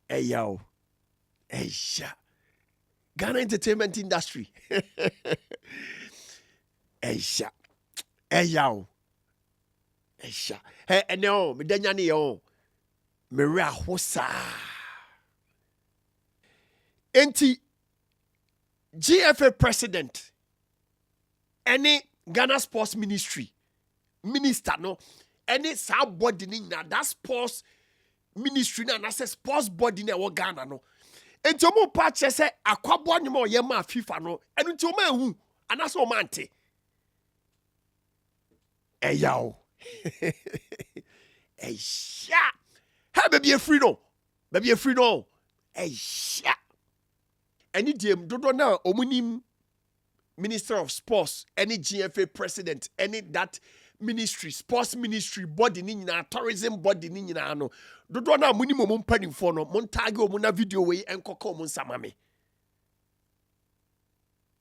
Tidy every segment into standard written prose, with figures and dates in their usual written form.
Hey yo. Hey sha. Ghana entertainment industry. Hey sha. Hey yo. Hey sha. Hey no, me danya ni yo. Me ra hosa. Enti GFA president any Ghana Sports Ministry minister no any sa body ni na that sports ministry na say sports body na wo Ghana no enti omo pa che say Akwaboah nyoma o ye ma FIFA no enu enti omo ehu anase omo ante eyaw sha ha baby e free no sha any dem dodo na omunim Minister of Sports, any GFA president, any that ministry, sports ministry, body ni nyina, tourism body ni nyina no. Dodo na muni mo mpani for no, mon tag o na video we enkoko mo nsamame.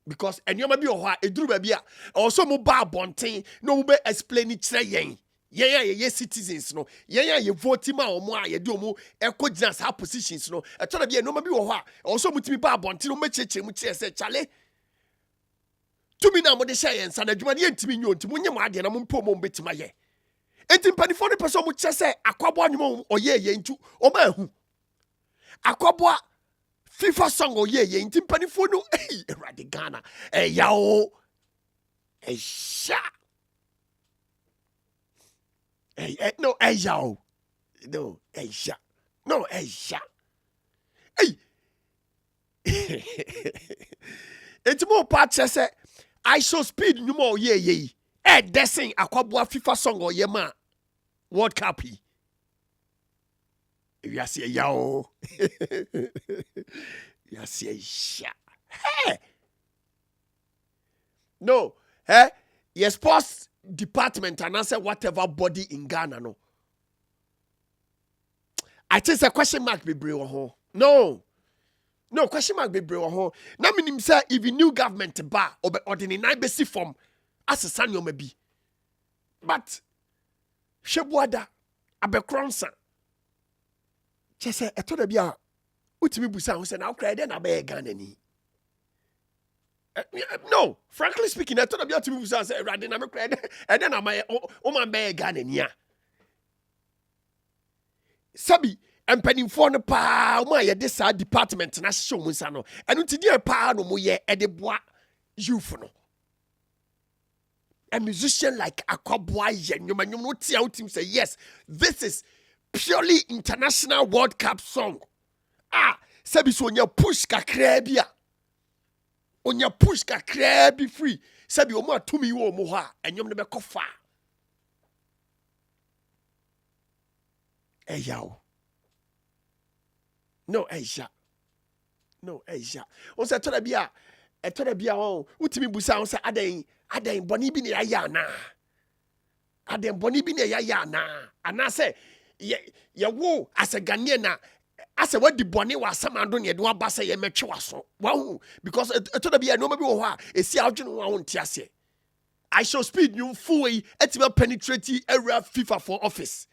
Because enyoma bi o ho a eduru ba bia, also mo ba abonten, no mo be explain it kire yen. Ye citizens no. Ye vote ma omo a ye de omo eko gina sa positions no. E to na bia no ma bi o ho a, also mutimi ba abonten no mecheche mu kire se chale. Tumi na mo de share yen sa na dwuma ne ntimi nyo ntimi nyem ade na mo mpo mo betima ye enti mpanifo ne person mo che se Akwaboah nyom oye ye ntu o ma hu Akwaboah FIFA song oye ye enti mpanifo no Erade Ghana ya o sha no ya o no sha no sha enti mo pa che se iShowSpeed nyumo ye desing Akwaboah FIFA song or yema World Cup yi. If you say yo, you say sha. Hey, no, your sports department and answer whatever body in Ghana no. I think it's a question mark be brave. No, question mark be brave. Na minim say if the new government ba or the nine basic form as a sanyo maybe. But Shebwada abekronsa. Che say eto da bia utimi busa ho say na okra de na be Ghana ni. No, frankly speaking, eto da bia utimi busa say rade na me kra de e de na ma o man be Ghana ni a. Sabi empanimfo no pa mo aye de sa department na hye mo nsa no eno ti die pa no mo ye e de boa youth no a musician like Akwaboah nyoma no tia utim say yes this is purely international World Cup song sabi so onya push kakra bi free sabi o mo atumi wo mo ho a enyom no be kofa eyaw no Asia. On se toda bia on utimi busa on se aden boni bi ne ya na. Aden boni bi ne ya na. Ana se ye wo as a Ghanaian na as a wadi boni wa samando ne de wa ba se ye metwe waso. Wow, because toda bia no ma bi wo ho a esi awdwene wo won ti ase. iShowSpeed you full etima penetrate area FIFA for office.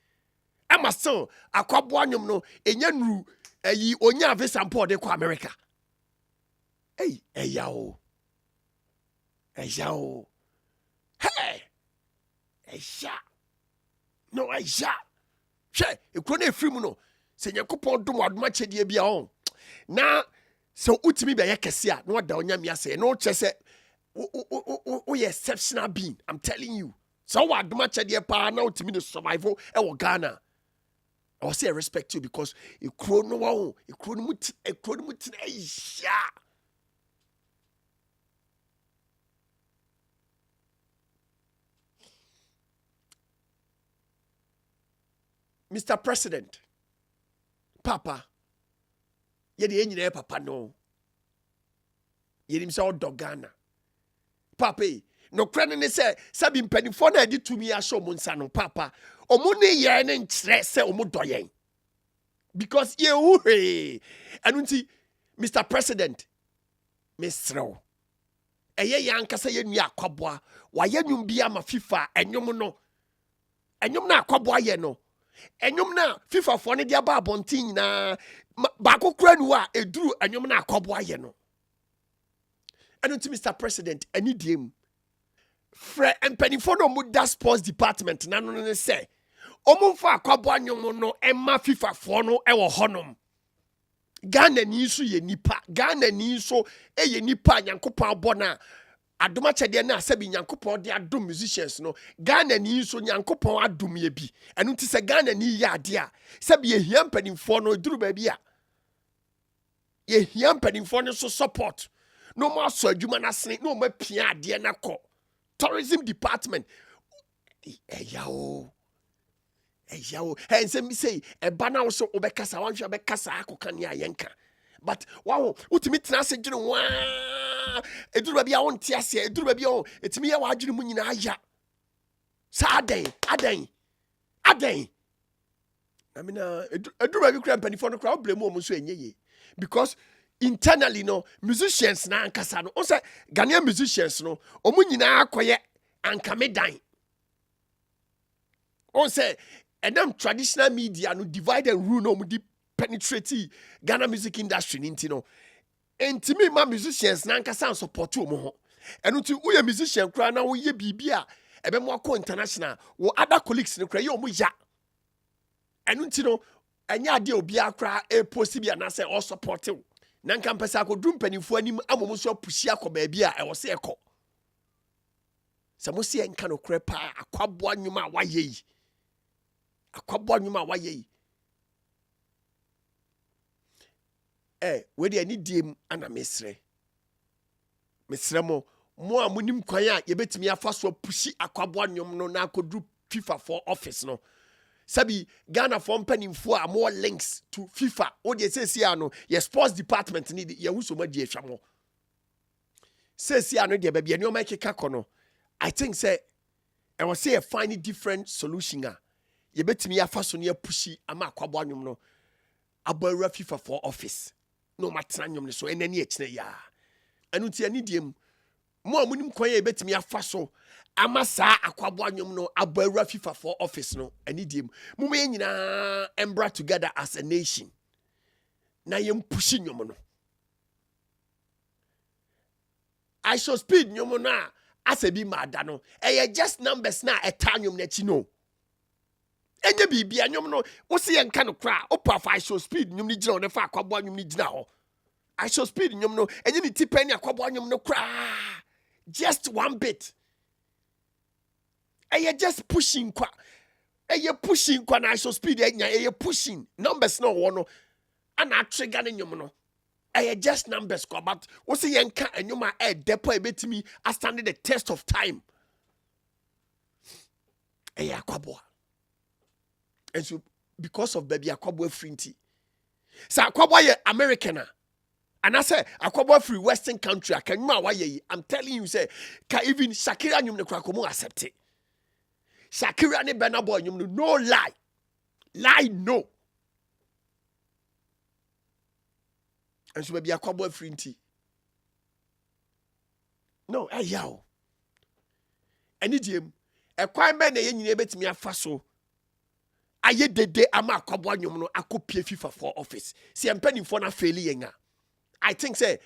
Ama so Akwaboah nyom no enya nuru eyi onya visa mpo de kwa America. Yao. Hey. Sha. No sha. She ekro na efiri mu no. Se Nyankopon dom adoma chedie bia on. Na so utimi be ye kese a no da onya mi ase. No che se o exceptional being. I'm telling you. So what adoma chedie pa na utimi no survival e wo Ghana. I will say I respect you because a chrono wow, a chronomut, Mr. President, Papa, ye the engineer Papa no. Ye himself Dogana. Papa, no credit say, Sabin Penifona did to me a show Monsano, Papa. Omune ye ne nkyerɛ sɛ omo doyen because ye uhe anunti Mr. President Mr. Eye yankasa ye nua Akwaboah wa ye nwum bia ma FIFA enyom no enyom na Akwaboah ye no enyom na FIFA for ne dia ba abontin na ba kokura nu a eduru enyom na Akwaboah ye no eno ti Mr President ani diem fre empanifo no mu da sports department na no ne say omumfa Akwaboah nyom no emma FIFA for no e wo honom Ghana ni so ye nipa Ghana ni so ye nipa Nyankopon Bonah adoma chede na asabi Nyankopon de adom musicians no Ghana ni so Nyankopon adom ye bi enu ti se Ghana ni ya ade a sabi ye hia mpanimfo no duru ba bi a ye hia mpanimfo no so support no mo aso adwuma na sene no mo pia ade na kɔ tourism department eyawo hense mi say eba na wo so obekasa wanhwe obekasa akoka ne ayenka but wow utimi tena se dwene wa eduru ba bia won te ase eduru ba bia won etimi ye wa adwene mu nyina aya sa aden I mean eduru ba bi kra mpanifo no kra oblemu omo so enyeye because internally no musicians na ankasa no on say Ghanaian musicians no omo nyina akoye ankamedan on say and them traditional media no divide and rule no di penetrate Ghana music industry ninti no entimi ma musicians na nkasa support wo ho eno ti wo ye musician kra na wo ye bibia ebe mo akọ international wo other colleagues no kra ye omo ya eno ti no anya ade obi akra e post bia na say all support wo na nka mpesa akodum panifo anim amomo so apusi akọ bia e wo se ekọ samo se enka no kra pa Akwaboah nyuma wa ye yi Akwaboah nyuma wa ye we dey ani diem ana mesre mo a munim kwan a ye betimi afa so pushi Akwaboah nyom no na akodru FIFA for office no sabi Ghana for mpanimfo a more links to FIFA o dey say sia no ye sports department ni ye huso ma die hwamo say sia no dey ba bia nyoma keka kono I think say I was say a find different solution a ye betimi afa so ne pushi ama Akwaboah nyom no abawura FIFA for office no matena nyom ne so enani ekine ya anu ti ani diem mo amunim kwan ye betimi afa so ama saa Akwaboah nyom no abawura FIFA for office no ani diem mo me nyina embra together as a nation na ye pushi nyom no iShowSpeed nyom no asabi mada no just numbers na eta nyom na chi no enye bibia nyom no wo se ye nka no kra opa fa iShowSpeed nyom ni gina o ne fa Akwaboah nyom ni gina ho iShowSpeed nyom no enye ni tipani Akwaboah nyom no kra just one bit just pushing kwa pushing kwa na iShowSpeed enya pushing numbers no wo no ana trigger ne nyom no just numbers kwa but wo se ye nka enyom a depo ebetimi a stand the test of time Akwaboah. And so, because of baby Akwaboah free, so Akwaboah ye American, and I say Akwaboah free Western country. Can you why I'm telling you, say, can even Shakira nyum ne krakomo accept it. Shakira ne Burna Boy nyum no lie no. And so baby Akwaboah free. No, yaw. Any dim, a crime man ye nyine betimi afa so. Aye dede ama Akwaboah nyom no akopie FIFA for office. Si empanimfo na fail yenga. I think say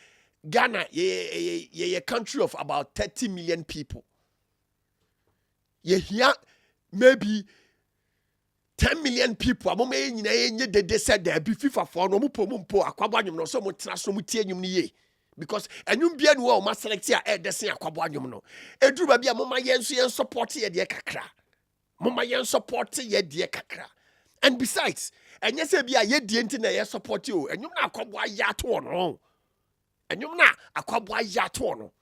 Ghana ye country of about 30 million people. Ye here maybe 10 million people. Amo me nyina ye dede said there be FIFA for no mpo Akwaboah nyom no so mo tena so mo tie nyom ni ye. Because enyum bia no o ma select a desen Akwaboah nyom no. Eduru ba bia mo ma ye nso ye support ye de kakra. Mama yen support ye die kakra. And besides, and yes be a ye die nti na ye support you. And you na Akwaboah ya to no. And you na Akwaboah ya to no.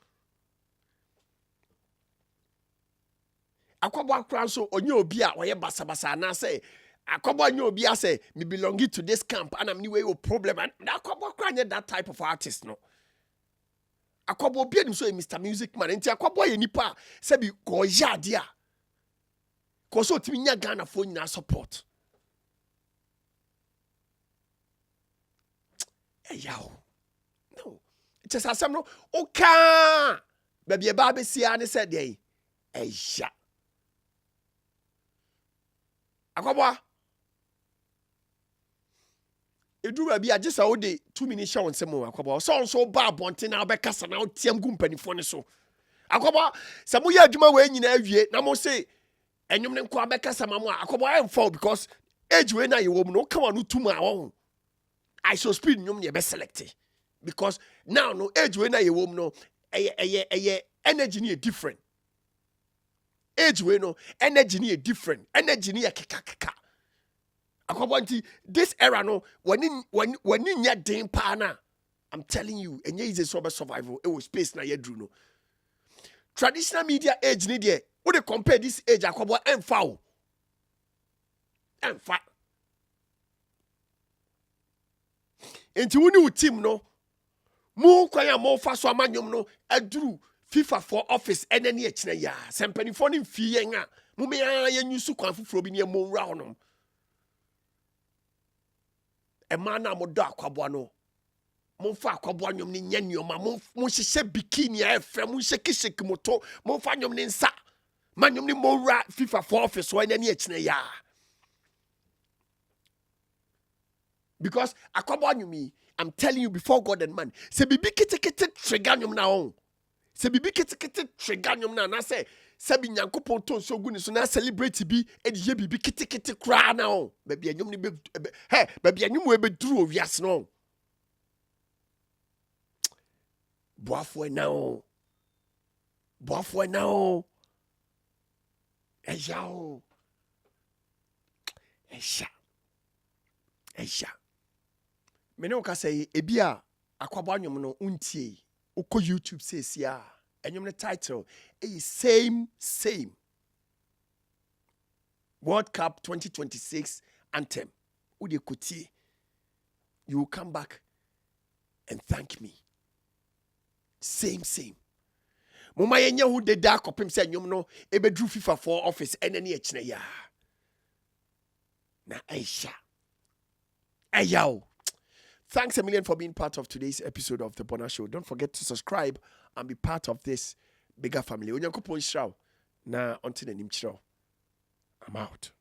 Akwaboah kran so onye obi a oye basa na say Akwaboah onye obi a say me belonging to this camp and am ni way o problem and Akwaboah kran that type of artist no. Akwaboah obi anim so Mr Music Man. Nti Akwaboah ye nipa say bi ko ya dia. Koso timi nya Ghana for nyina support. Yaw. No. It's just asem no. Oka. Baby eba besia ne said dey. Eya. Akwaboah. Edu ba bia just how dey 2 minutes show on semo Akwaboah. So ba bonten na be kasa na otiam gu mpanifo ne so. Akwaboah, se mo ye adwuma we nyina awie na mo say enyum ne nko abekasa ma mo Akwaboah am fall because age we na ye wo mu no come on tuma won. iShowSpeed nyum ne be select because now no age we na ye wo mu no energy ni different. Age we no energy ni different. Energy ni keka. Akwaboah, this era no when nya den pa na I'm telling you enye easy so be survival e was space na ye dru no. Traditional media age ni there. What they compare this age Akwaboah emfa. Enti woni wo team no mu kwan ya mo fa so amanyom no aduru FIFA for office enani echina ya sempanifo ni mfi yen a mu me ya nyusu kwan foforo bi ne mo nra honom e ma na mo do Akwaboah no mo fa Akwaboah nyom ni nya nyoma mo hyehyɛ bikini a efe mo shake moto mo fa nyom ni nsa manyom ni mo nra FIFA for office so enani echina ya because Akwaboah nyumi I'm telling you before God and man se bibi kete trigger nyom na on se bibi kete trigger nyom na say se bi nyankopon ton so gu ni so na celebrate bi e di ye bibi kete kra na on ba bi anyom ni be ba bi anyom we be duru owiase no boafo na on ejao esha mene oka say ebia Akwaboah nyom no untie uko YouTube says ya enyom ne title same World Cup 2026 anthem udi kotie you will come back and thank me same mama yenye hu de da kopem say enyom no ebedru FIFA for office enani echina ya na Ayao. Thanks a million for being part of today's episode of The Bonah Show. Don't forget to subscribe and be part of this bigger family. Onyankopon shraw na onti na nim chraw. I'm out.